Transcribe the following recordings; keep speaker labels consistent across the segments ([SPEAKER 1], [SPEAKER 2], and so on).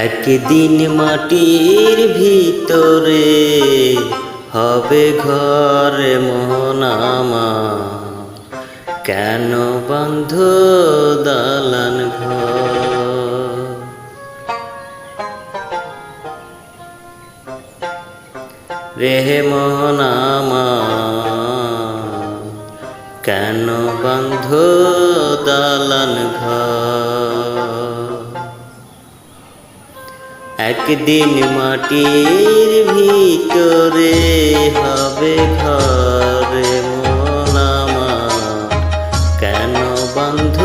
[SPEAKER 1] একদিন মাটির ভিতরে হবে ঘর মন আমার, কেন বন্ধ দালান ঘর। রেহে মন আমার, কেন বন্ধ দালান ঘর। একদিন মাটির ভিতরে হবে ঘর মন আমার, কেন বন্ধ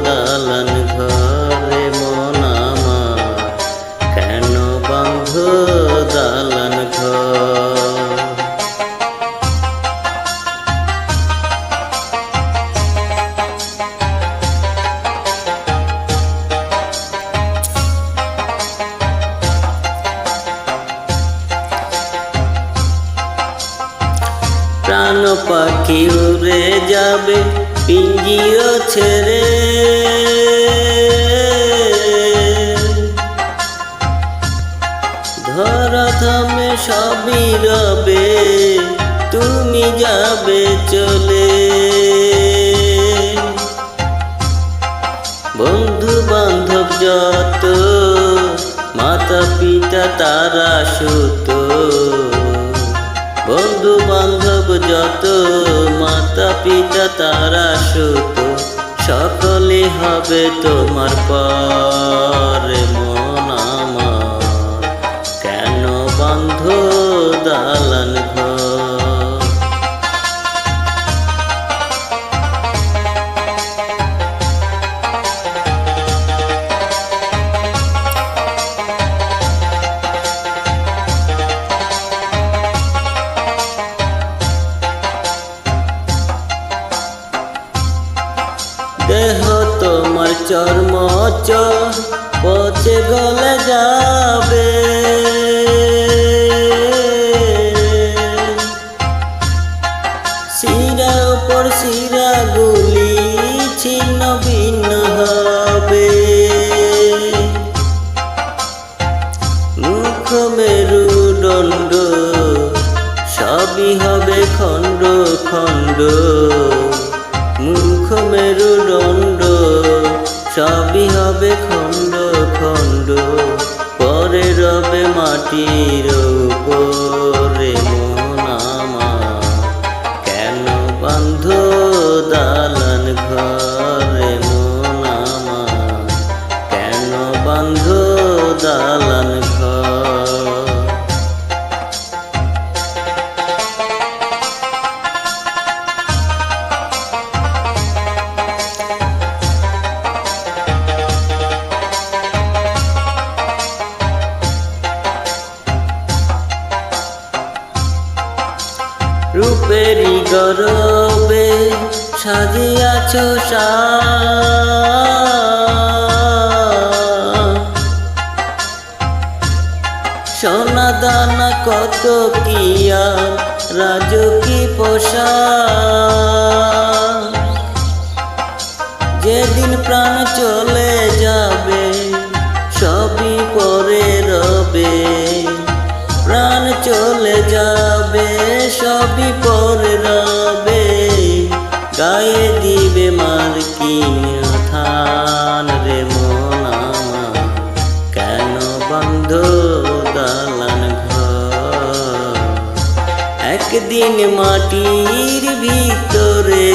[SPEAKER 1] দালান ঘর মন আমার, কেন বন্ধ দালান ঘর। প্রাণ পাখি উড়ে যাবে পিঞ্জির ছেড়ে, ধরা থামে সবই রবে, তুমি যাবে চলে। বন্ধু বান্ধব যত, মাতা পিতা তারা সুত, বন্ধু বান্ধব যত, মাতা পিতা তারা সুত, সকলে হবে তোমার পরে মন আমার, কেন বন্ধ দালান ঘর। দেহ তোমার চর্ম পচে গলে যাবে, শিরা উপর শিরা গুলি ছিন্ন ভিন্ন হবে। মুখ মেরুদণ্ড সবই হবে খণ্ড খণ্ড, মুখ মেরুদণ্ড সবই হবে খণ্ড খণ্ড, পরে রবে মাটির উপরে মন আমার, কেন বন্ধ দালান ঘরে মন আমার, কেন বন্ধ দালান ঘর। রূপেরই গরবে সাজিয়াছ সোনা দানা কত কি আর রাজকি পোশাক। যেদিন প্রাণ চলে যাবে সবই পরে রবে, প্রাণ চলে যাবে সবই পরে রবে, গায়ে দিবে মার্কিন থান রে মন আমার, কেন বন্ধ দালান ঘর। একদিন মাটির ভিতরে